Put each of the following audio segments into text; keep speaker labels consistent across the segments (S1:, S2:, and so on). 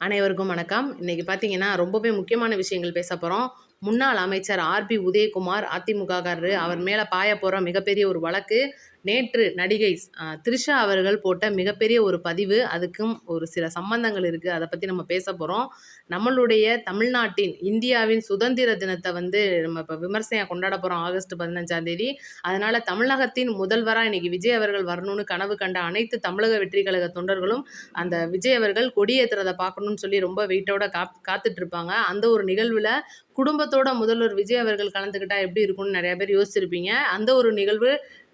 S1: அனைவருக்கும் வணக்கம். இன்னைக்கு பார்த்தீங்கன்னா, ரொம்பவே முக்கியமான விஷயங்கள் பேச போறோம். முன்னாள் அமைச்சர் ஆர்.பி. உதயகுமார் அதிமுககாரரு. அவர் மேல பாயப்போற மிகப்பெரிய ஒரு வழக்கு. நேற்று நடிகை த்ரிஷா அவர்கள் போட்ட மிகப்பெரிய ஒரு பதிவு. அதுக்கும் ஒரு சில சம்பந்தங்கள் இருக்கு. அத பத்தி நம்ம பேச போறோம். நம்மளுடைய தமிழ்நாட்டின், இந்தியாவின் சுதந்திர தினத்த வந்து நம்ம இப்ப விமர்சையா கொண்டாட போறோம் ஆகஸ்ட் 15ஆம் தேதி. அதனால தமிழகத்தின் முதல்வரா இன்னைக்கு விஜய் அவர்கள் வரணும்னு கனவு கண்ட அனைத்து தமிழக வெற்றி கழக தொண்டர்களும் அந்த விஜய் அவர்கள் கொடியேத்துறத பார்க்கணும்னு சொல்லி ரொம்ப வெயிட்டோட காத்துட்டு இருப்பாங்க. அந்த ஒரு நிகழ்வுல குடும்பத்தோட முதல்வர் விஜய் அவர்கள் கலந்துக்கிட்டா எப்படி இருக்கும்னு நெறைய பேர் யோசிச்சிருப்பீங்க. அந்த ஒரு நிகழ்வு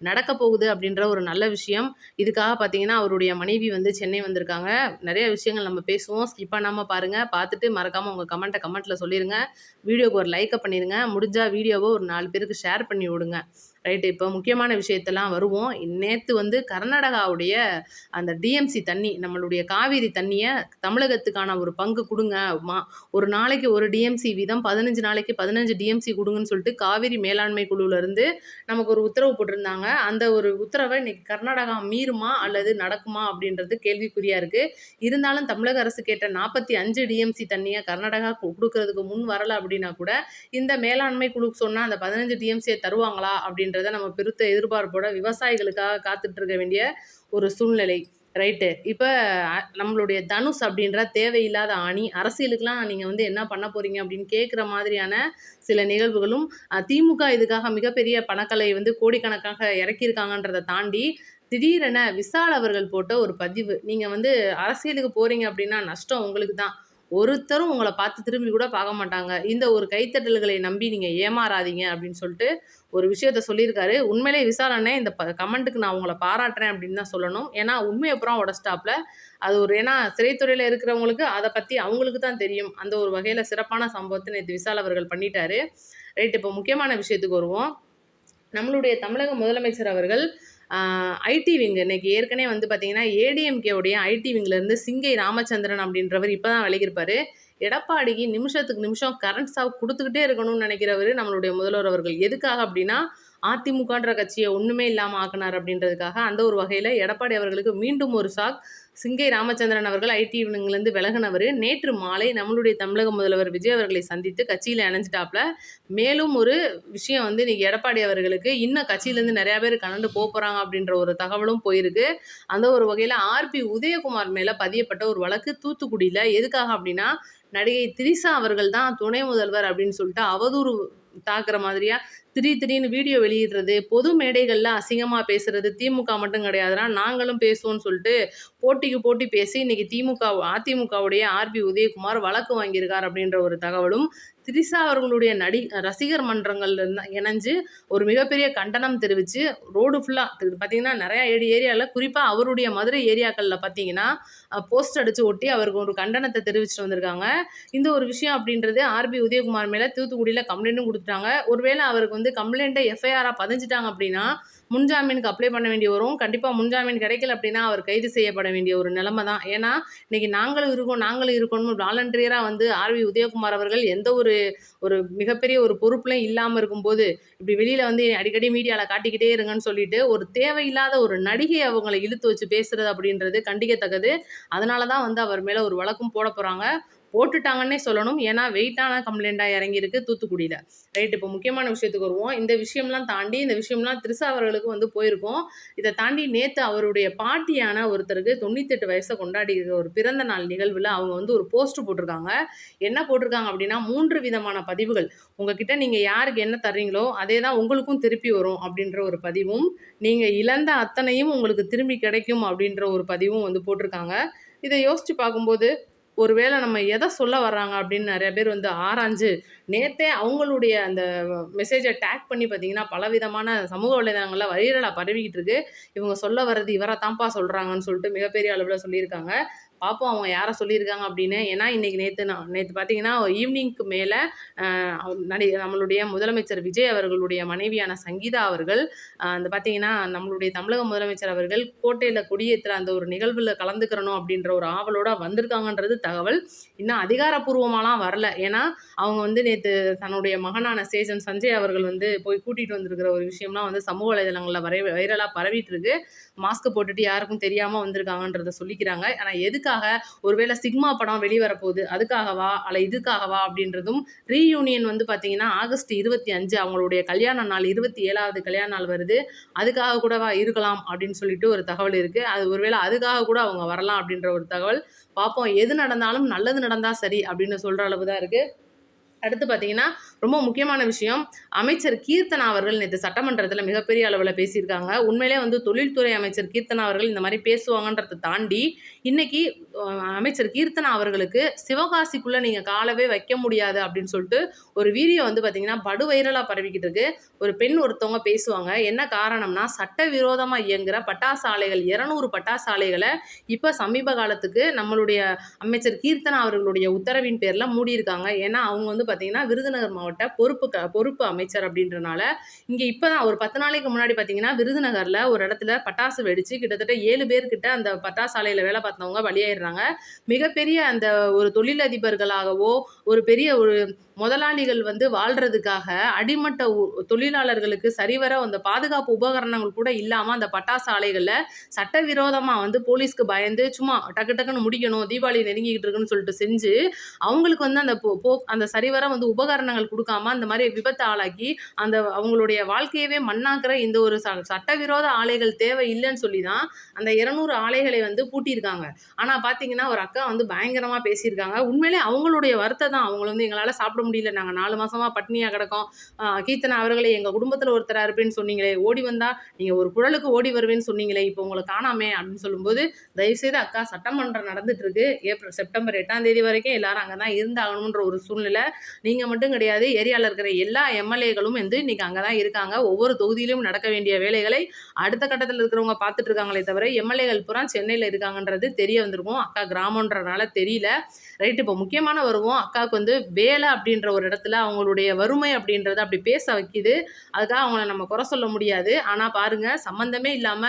S1: நடக்க போகுது அப்படின்ற ஒரு நல்ல விஷயம். இதுக்காக பார்த்தீங்கன்னா, அவருடைய மனைவி வந்து சென்னை வந்திருக்காங்க. நெறைய விஷயங்கள் நம்ம பேசுவோம். ஸ்கிப் பண்ணாம பாருங்க. பார்த்துட்டு மறக்காம உங்க கமெண்ட்ல சொல்லிருங்க. வீடியோக்கு ஒரு லைக்க பண்ணிருங்க. முடிஞ்சா வீடியோவ ஒரு 4 பேருக்கு ஷேர் பண்ணி விடுங்க. ரைட்டு. இப்போ முக்கியமான விஷயத்தெல்லாம் வருவோம். நேத்து வந்து கர்நாடகாவுடைய அந்த டிஎம்சி தண்ணி, நம்மளுடைய காவிரி தண்ணிய தமிழகத்துக்கான ஒரு பங்கு குடுங்க. மா ஒரு நாளைக்கு 1 டிஎம்சி வீதம் 15 நாளைக்கு 15 டிஎம்சி குடுங்கன்னு சொல்லிட்டு காவிரி மேலாண்மை குழுவிலருந்து நமக்கு ஒரு உத்தரவு போட்டிருந்தாங்க. அந்த ஒரு உத்தரவ இன்னைக்கு கர்நாடகா மீறுமா அல்லது நடக்குமா அப்படின்றது கேள்விக்குறியா இருக்கு. இருந்தாலும் தமிழக அரசு கேட்ட 45 டிஎம்சி தண்ணிய கர்நாடகா குடுக்கறதுக்கு முன் வரல அப்படின்னா கூட, இந்த மேலாண்மை குழுக்கு சொன்னா அந்த 15 டிஎம்சிய தருவாங்களா அப்படின்றத நம்ம பெருத்த எதிர்பார்ப்போட விவசாயிகளுக்காக காத்துட்டு இருக்க வேண்டிய ஒரு சூழ்நிலை. ரைட்டு. இப்ப நம்மளுடைய தனுஷ் அப்படின்ற தேவையில்லாத ஆணி, அரசியலுக்குலாம் நீங்க வந்து என்ன பண்ண போறீங்க அப்படின்னு கேட்குற மாதிரியான சில நிகழ்வுகளும், திமுக இதுக்காக மிகப்பெரிய பணக்கலை வந்து கோடிக்கணக்காக இறக்கியிருக்காங்கன்றத தாண்டி, திடீரென விஷால் அவர்கள் போட்ட ஒரு பதிவு. நீங்க வந்து அரசியலுக்கு போறீங்க அப்படின்னா நஷ்டம் உங்களுக்கு தான். ஒருத்தரும் உங்கள பார்த்து திரும்பி கூட பார்க்க மாட்டாங்க. இந்த ஒரு கைத்தட்டல்களை நம்பி நீங்க ஏமாறாதீங்க அப்படின்னு சொல்லிட்டு ஒரு விஷயத்த சொல்லியிருக்காரு. உண்மையிலேயே விஷால் அண்ணன் இந்த கமெண்ட்டுக்கு நான் உங்கள பாராட்டுறேன் அப்படின்னு தான் சொல்லணும். ஏன்னா உண்மைய பூரா உடைச்சிட்டாப்ல. அது ஒரு ஏன்னா சிறைத்துறையில இருக்கிறவங்களுக்கு அத பத்தி அவங்களுக்கு தான் தெரியும். அந்த ஒரு வகையில சிறப்பான சம்பவத்த நேத்து விஷால் அவர்கள் பண்ணிட்டாரு. ரைட். இப்போ முக்கியமான விஷயத்துக்கு வருவோம். நம்மளுடைய தமிழக முதலமைச்சர் அவர்கள் ஐடி விங் இன்னைக்கு ஏற்கனவே வந்து பார்த்தீங்கன்னா, ஏடிஎம்கே உடைய ஐடி விங்லேருந்து சிங்கை ராமச்சந்திரன் அப்படின்றவர் இப்போ தான் விலகியிருப்பாரு. எடப்பாடிக்கு நிமிஷத்துக்கு நிமிஷம் கரண்ட் ஷாக் குடுத்துக்கிட்டே இருக்கணும்னு நினைக்கிறவரு நம்மளுடைய முதல்வர் அவர்கள். எதுக்காக அப்படின்னா, அதிமுகன்ற கட்சிய ஒண்ணுமே இல்லாம ஆக்குனார் அப்படின்றதுக்காக. அந்த ஒரு வகையில எடப்பாடி அவர்களுக்கு மீண்டும் ஒரு ஷாக். சிங்கை ராமச்சந்திரன் அவர்கள் ஐடி விங்லேருந்து விலகுனவரு. நேற்று மாலை நம்மளுடைய தமிழக முதல்வர் விஜய் அவர்களை சந்தித்து கட்சியில இணைஞ்சிட்டாப்ல. மேலும் ஒரு விஷயம் வந்து இன்னைக்கு எடப்பாடி அவர்களுக்கு இன்னும் கட்சியிலேருந்து நிறையா பேர் கலந்து போறாங்க அப்படின்ற ஒரு தகவலும் போயிருக்கு. அந்த ஒரு வகையில் ஆர்.பி. உதயகுமார் மேலே பதியப்பட்ட ஒரு வழக்கு தூத்துக்குடியில். எதுக்காக அப்படின்னா, நடிகை திரிஷா அவர்கள் தான் துணை முதல்வர் அப்படின்னு சொல்லிட்டு அவதூறு தாக்குற மாதிரியா திடீர்னு வீடியோ வெளியிடுறது, பொது மேடைகள்ல அசிங்கமா பேசுறது, திமுக மட்டும் கிடையாதுன்னா நாங்களும் பேசுவோம்னு சொல்லிட்டு போட்டிக்கு போட்டி பேசி இன்னைக்கு அதிமுகவுடைய ஆர்.பி. உதயகுமார் வழக்கு வாங்கியிருக்கார் அப்படின்ற ஒரு தகவலும், திரிஷா அவர்களுடைய ரசிகர் மன்றங்கள்ல இணைஞ்சு ஒரு மிகப்பெரிய கண்டனம் தெரிவிச்சு ரோடு ஃபுல்லா பார்த்தீங்கன்னா நிறைய ஏரியாவில் குறிப்பாக அவருடைய மதுரை ஏரியாக்களில் பார்த்தீங்கன்னா போஸ்ட் அடிச்சு ஒட்டி அவருக்கு ஒரு கண்டனத்தை தெரிவிச்சுட்டு வந்திருக்காங்க. இந்த ஒரு விஷயம் அப்படின்றது ஆர்.பி. உதயகுமார் மேலே தூத்துக்குடியில் கம்ப்ளைண்ட்டும் கொடுத்துட்டாங்க. ஒருவேளை அவருக்கு வந்து கம்ப்ளைண்ட்டை எஃப்ஐஆராக பதிஞ்சிட்டாங்க அப்படின்னா முன்ஜாமீனுக்கு அப்ளை பண்ண வேண்டி வரும். கண்டிப்பாக முன்ஜாமீன் கிடைக்கல அப்படின்னா அவர் கைது செய்யப்பட வேண்டிய ஒரு நிலைமை தான். ஏன்னா இன்னைக்கு நாங்களும் இருக்கணும் வாலண்டியரா வந்து ஆர்.வி. உதயகுமார் அவர்கள் எந்த ஒரு ஒரு மிகப்பெரிய ஒரு பொறுப்புலையும் இல்லாமல் இருக்கும்போது இப்படி வெளியில வந்து அடிக்கடி மீடியாவில் காட்டிக்கிட்டே இருங்கன்னு சொல்லிட்டு ஒரு தேவையில்லாத ஒரு நடிகை அவங்களை இழுத்து வச்சு பேசுறது அப்படின்றது கண்டிக்கத்தக்கது. அதனால தான் வந்து அவர் மேலே ஒரு வழக்கும் போட போகிறாங்க. போட்டுட்டாங்கன்னே சொல்லணும். ஏன்னா வெயிட்டான கம்ப்ளைண்ட்டாக இறங்கியிருக்கு தூத்துக்குடியில். ரைட். இப்போ முக்கியமான விஷயத்துக்கு வருவோம். இந்த விஷயம்லாம் தாண்டி இந்த விஷயம்லாம் திரிஷா அவர்களுக்கு வந்து போயிருக்கும். இதை தாண்டி நேற்று அவருடைய பாட்டியான ஒருத்தருக்கு 98 வயசை கொண்டாடி ஒரு பிறந்த நாள் நிகழ்வில் அவங்க வந்து ஒரு போஸ்ட் போட்டிருக்காங்க. என்ன போட்டிருக்காங்க அப்படின்னா 3 விதமான பதிவுகள். உங்ககிட்ட நீங்கள் யாருக்கு என்ன தர்றீங்களோ அதே தான் உங்களுக்கும் திருப்பி வரும் அப்படின்ற ஒரு பதிவும், நீங்கள் இழந்த அத்தனையும் உங்களுக்கு திரும்பி கிடைக்கும் அப்படின்ற ஒரு பதிவும் வந்து போட்டிருக்காங்க. இதை யோசிச்சு பார்க்கும்போது ஒருவேளை நம்ம எதை சொல்ல வர்றாங்க அப்படின்னு நிறைய பேர் வந்து ஆராய்ஞ்சு நேத்தே அவங்களுடைய அந்த மெசேஜை டேக் பண்ணி பார்த்தீங்கன்னா பலவிதமான சமூக வலைதளங்களில் வைரலாக பரவிக்கிட்டு இருக்கு. இவங்க சொல்ல வர்றது இவரை தான்ப்பா சொல்கிறாங்கன்னு சொல்லிட்டு மிகப்பெரிய அளவில் சொல்லியிருக்காங்க. பார்ப்போம் அவங்க யாரை சொல்லியிருக்காங்க அப்படின்னு. ஏன்னா இன்னைக்கு நேற்று பார்த்தீங்கன்னா ஈவினிங்க்கு மேலே நம்மளுடைய முதலமைச்சர் விஜய் அவர்களுடைய மனைவியான சங்கீதா அவர்கள் அந்த பார்த்தீங்கன்னா நம்மளுடைய தமிழக முதலமைச்சர் அவர்கள் கோட்டையில் கொடியேற்றுற அந்த ஒரு நிகழ்வில் கலந்துக்கிறணும் அப்படின்ற ஒரு ஆவலோட வந்திருக்காங்கன்றது தகவல். இன்னும் அதிகாரப்பூர்வமாலாம் வரல. ஏன்னா அவங்க வந்து நேற்று தன்னுடைய மகனான சேஜன் சஞ்சய் அவர்கள் வந்து போய் கூட்டிகிட்டு வந்திருக்கிற ஒரு விஷயம்லாம் வந்து சமூக வலைதளங்களில் வைரலாக பரவிட்டு இருக்கு. மாஸ்க் போட்டுட்டு யாருக்கும் தெரியாம வந்திருக்காங்கன்றத சொல்லிக்கிறாங்க. ஆனா எதுக்காக? ஒருவேளை சிக்மா படம் வெளிவரப்போகுது. அதுக்காகவா? அல்ல இதுக்காகவா? அப்படின்றதும் ரீயூனியன் வந்து பார்த்தீங்கன்னா, ஆகஸ்ட் 25 அவங்களுடைய கல்யாண நாள் 27வது கல்யாண நாள் வருது. அதுக்காக கூடவா இருக்கலாம் அப்படின்னு சொல்லிட்டு ஒரு தகவல் இருக்கு. அது ஒருவேளை அதுக்காக கூட அவங்க வரலாம் அப்படின்ற ஒரு தகவல். பார்ப்போம். எது நடந்தாலும் நல்லது நடந்தா சரி அப்படின்னு சொல்ற அளவு தான் இருக்கு. அடுத்து பார்த்தீங்கன்னா, ரொம்ப முக்கியமான விஷயம். அமைச்சர் கீர்த்தனா அவர்கள் நேத்து சட்டமன்றத்தில மிகப்பெரிய அளவுல பேசியிருக்காங்க. உண்மையிலே வந்து தொழில்துறை அமைச்சர் கீர்த்தனா அவர்கள் இந்த மாரி பேசுவாங்கன்றத தாண்டி, இன்னைக்கு அ அமைச்சர் கீர்த்தனா அவர்களுக்கு சிவகாசிக்குள்ள நீங்க காலவே வைக்க முடியாது அப்படின்னு சொல்லிட்டு ஒரு வீடியோ வந்து பார்த்தீங்கன்னா, படு வைரலா பரவிக்கிட்டு இருக்கு. ஒரு பெண் ஒருத்தவங்க பேசுவாங்க. என்ன காரணம்னா, சட்டவிரோதமா இயங்குற பட்டாசு ஆலைகள் 200 பட்டாசு ஆலைகள இப்ப சமீப காலத்துக்கு நம்மளுடைய அமைச்சர் கீர்த்தனா அவர்களுடைய உத்தரவின் பேர்ல மூடியிருக்காங்க. ஏன்னா, அவங்க வந்து பார்த்தீங்கன்னா, விருதுநகர் மாவட்ட பொறுப்பு அமைச்சர் அப்படின்றனால, இங்க இப்ப தான் ஒரு 10 நாளைக்கு முன்னாடி பார்த்தீங்கன்னா, விருதுநகர்ல ஒரு இடத்துல பட்டாசு வெடிச்சு கிட்டத்தட்ட 7 பேர் கிட்ட அந்த பட்டாசு ஆலையில வேலை பார்த்தவங்க பலியாயிடுறாங்க. மிகப்பெரிய அந்த ஒரு தொழிலதிபர்களாகவோ, ஒரு பெரிய ஒரு முதலாளிகள் வந்து வாழ்றதுக்காக அடிமட்ட தொழிலாளர்களுக்கு சரிவர அந்த பாதுகாப்பு உபகரணங்கள் கூட இல்லாம அந்த பட்டாசு ஆலைகள்ல சட்டவிரோதமா வந்து போலீஸ்க்கு பயந்து சும்மா டக்கு டக்குன்னு முடிக்கணும், தீபாவளி நெருங்கிக்கிட்டு இருக்குன்னு சொல்லிட்டு செஞ்சு, அவங்களுக்கு வந்து அந்த அந்த சரிவர வந்து உபகரணங்கள் குடுக்காம அந்த மாரி விபத்து ஆளாக்கி, அந்த அவங்களுடைய வாழ்க்கையவே மண்ணாக்குற இந்த ஒரு சட்டவிரோத ஆலைகள் தேவை இல்லன்னு சொல்லி தான் அந்த 200 ஆலைகளை வந்து பூட்டியிருக்காங்க. ஆனா பார்த்தீங்கன்னா, ஒரு அக்கா வந்து பயங்கரமா பேசியிருக்காங்க. உண்மையிலே அவங்களுடைய வருத்தம் தான். அவங்க வந்து எங்களால சாப்பிட முடியல. நாங்க 4 மாசமா பட்னியா கிடக்கோம். கீர்த்தனா அவர்களே எங்க குடும்பத்தில ஒருத்தரா இருப்பேன்னு சொன்னீங்களே, ஓடி வந்தா நீங்க ஒரு குழலுக்கு ஓடி வருவேன்னு சொன்னீங்களே, இப்போ உங்கள காணாமே அப்படின்னு சொல்லும்போது, தயவுசெய்து அக்கா சட்டமன்றம் நடந்துட்டு இருக்கு. செப்டம்பர் 8ஆம் தேதி வரைக்கும் எல்லாரும் அங்க தான் இருந்தாகணும்ன்ற ஒரு சூழ்நிலை. நீங்க மட்டும் கிடையாது. ஏரியால இருக்கிற எல்லா எம்எல்ஏக்களும் வந்து இன்னைக்கு அங்க தான் இருக்காங்க. ஒவ்வொரு தொகுதியிலும் நடக்க வேண்டிய வேலைகளை அடுத்த கட்டத்தில இருக்கிறவங்க பார்த்துட்டு இருக்காங்களே தவிர, எம்எல்ஏக்கள் பூரா சென்னையில இருக்காங்கன்றது தெரிய வந்திருக்கும். அக்கா கிராமம்ன்றனால தெரியல. ரைட் இப்போ முக்கியமான வருவோம். அக்காவுக்கு வந்து வேலை அப்படின்ற ஒரு இடத்துல அவங்களுடைய வறுமை அப்படின்றத அப்படி பேச வைக்குது. அதுக்காக அவங்கள நம்ம குறை சொல்ல முடியாது. ஆனா பாருங்க, சம்மந்தமே இல்லாம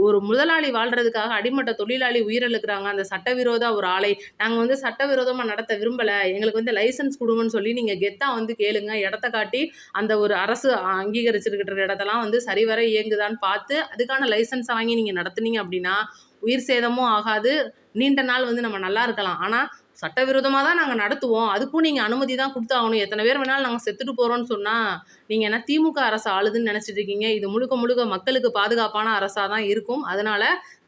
S1: ஒரு முதலாளி வாழ்றதுக்காக அடிமட்ட தொழிலாளி உயிரிழக்கிறாங்க. அந்த சட்டவிரோத ஒரு ஆலை. நாங்க வந்து சட்டவிரோதமா நடத்த விரும்பல. எங்களுக்கு வந்து லைசென்ஸ் குடுங்கன்னு சொல்லி நீங்க கெத்தா வந்து கேளுங்க. இடத்த காட்டி அந்த ஒரு அரசு அங்கீகரிச்சிருக்கிற இடத்தெல்லாம் வந்து சரிவர இயங்குதான்னு பார்த்து, அதுக்கான லைசென்ஸ வாங்கி நீங்க நடத்துனீங்க அப்படின்னா, உயிர் சேதமும் ஆகாது. நீண்ட நாள் வந்து நம்ம நல்லா இருக்கலாம். ஆனா சட்டவிரோதமா தான் நாங்க நடத்துவோம். அதுக்கும் நீங்க அனுமதி தான் குடுத்தாகணும். எத்தன பேர் வேணாலும் நாங்க செத்துட்டு போறோம்ன்னு சொன்னா, நீங்க என்ன திமுக அரசு ஆளுதுன்னு நெனச்சுட்டு இருக்கீங்க. இது முழுக்க முழுக்க மக்களுக்கு பாதுகாப்பான அரசா தான் இருக்கும். அதனால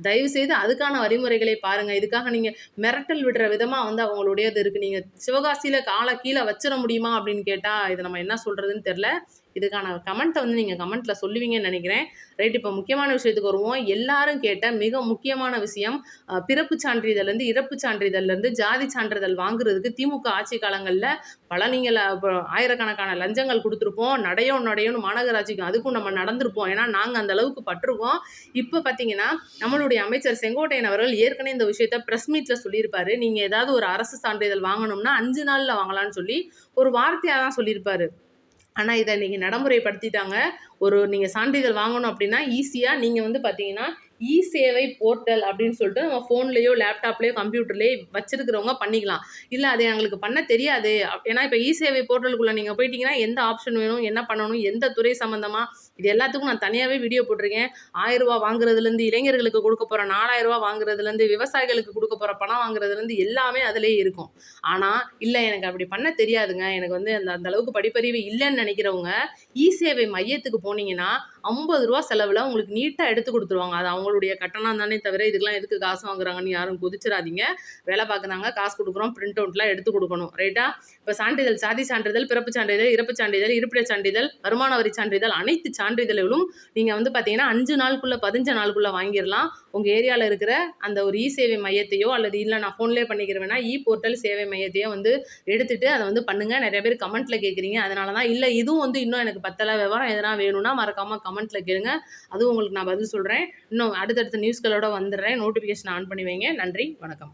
S1: தயவு செய்து அதுக்கான வழிமுறைகளை பாருங்க. இதுக்காக நீங்க மிரட்டல் விடுற விதமா வந்து அவங்களுடையது இருக்கு. நீங்க சிவகாசியில கால கீழ வச்சிர முடியுமா அப்படின்னு கேட்டா, இத நம்ம என்ன சொல்றதுன்னு தெரியல. இதுக்கான கமெண்ட்ட வந்து நீங்க கமெண்ட்ல சொல்லுவீங்கன்னு நெனைக்கிறேன். ரைட் இப்போ முக்கியமான விஷயத்துக்கு வருவோம். எல்லாரும் கேட்ட மிக முக்கியமான விஷயம், பிறப்புச் சான்றிதழ்லேருந்து, இறப்புச் சான்றிதழ்லேருந்து, ஜாதி சான்றிதழ் வாங்குறதுக்கு திமுக ஆட்சி காலங்கள்ல பல நீங்கள் ஆயிரக்கணக்கான லஞ்சங்கள் குடுத்துருப்போம். நடையோன்னு மாநகராட்சிக்கும் அதுக்கும் நம்ம நடந்திருப்போம். ஏன்னா, நாங்க அந்த அளவுக்கு பட்டுருக்கோம். இப்ப பார்த்தீங்கன்னா, நம்மளுடைய அமைச்சர் செங்கோட்டையன் அவர்கள் ஏற்கனவே இந்த விஷயத்த பிரஸ் மீட்ல சொல்லியிருப்பாரு. நீங்க ஏதாவது ஒரு அரசு சான்றிதழ் வாங்கணும்னா 5 நாள்ல வாங்கலாம்னு சொல்லி ஒரு வார்த்தையா தான் சொல்லியிருப்பாரு. ஆனா, இத இன்னைக்கு நடைமுறைப்படுத்திட்டாங்க. நீங்க சான்றிதழ் வாங்கணும் அப்படின்னா, ஈஸியா நீங்க வந்து பார்த்தீங்கன்னா, சேவை போர்ட்டல் அப்படின்னு சொல்லிட்டு நம்ம ஃபோன்லயோ, லேப்டாப்லயோ, கம்ப்யூட்டர்லயோ வச்சிருக்கிறவங்க பண்ணிக்கலாம். இல்ல அது எங்களுக்கு பண்ண தெரியாது. ஏன்னா இப்ப சேவை போர்ட்டலுக்குள்ள நீங்க போயிட்டீங்கன்னா, எந்த ஆப்ஷன் வேணும், என்ன பண்ணணும், எந்த துறை சம்மந்தமா இது எல்லாத்துக்கும் நான் தனியாவே வீடியோ போட்டிருக்கேன். ரூ. 1000 வாங்குறதுலேருந்து, இளைஞர்களுக்கு குடுக்க போற ரூ. 4000 வாங்குறதுலேருந்து, விவசாயிகளுக்கு குடுக்க போற பணம் வாங்குறதுலேருந்து எல்லாமே அதிலேயே இருக்கும். ஆனா, இல்ல எனக்கு அப்படி பண்ண தெரியாதுங்க. எனக்கு வந்து அந்த அந்த அளவுக்கு படிப்பறிவு இல்லன்னு நெனைக்கிறவங்க, சேவை மையத்துக்கு போனீங்கன்னா, ரூ. 50 செலவுல உங்களுக்கு நீட்டா எடுத்து குடுத்துருவாங்க. அது அவங்களுடைய கட்டணம் தானே தவிர, இதுக்கெல்லாம் எதுக்கு காசு வாங்குறாங்கன்னு யாரும் கொதிச்சிராதீங்க. வேலை பார்க்குறாங்க, காசு குடுக்குறோம், பிரிண்ட் அவுட்லாம் எடுத்து குடுக்கணும். ரைட்டா? இப்ப சான்றிதழ், சாதி சான்றிதழ், பிறப்புச் சான்றிதழ், இறப்புச் சான்றிதழ், இருப்பிடச் சான்றிதழ், வருமான வரி சான்றிதழ் அனைத்து சான்றிதழ்களும் நீங்க வந்து பார்த்தீங்கன்னா, 5 நாளுக்குள்ள, 15 நாளுக்குள்ள வாங்கிரலாம். உங்க ஏரியால இருக்கிற அந்த ஒரு சேவை மையத்தையோ, அல்லது இல்ல நான் ஃபோன்லயே பண்ணிக்கிறேன்னா, போர்ட்டல் சேவை மையத்தையோ வந்து எடுத்துட்டு அத வந்து பண்ணுங்க. நெறைய பேர் கமெண்ட்ல கேட்குறீங்க. அதனால தான். இல்ல இதுவும் வந்து இன்னும் எனக்கு பத்தல, விவரம் எதனா வேணும்னா மறக்காம கமெண்ட்ல கேளுங்க. அதுவும் உங்களுக்கு நான் பதில் சொல்றேன். இன்னும் அடுத்தடுத்த நியூஸ்களோட வந்துடுறேன். நோட்டிஃபிகேஷன் ஆன் பண்ணி வைங்க. நன்றி, வணக்கம்.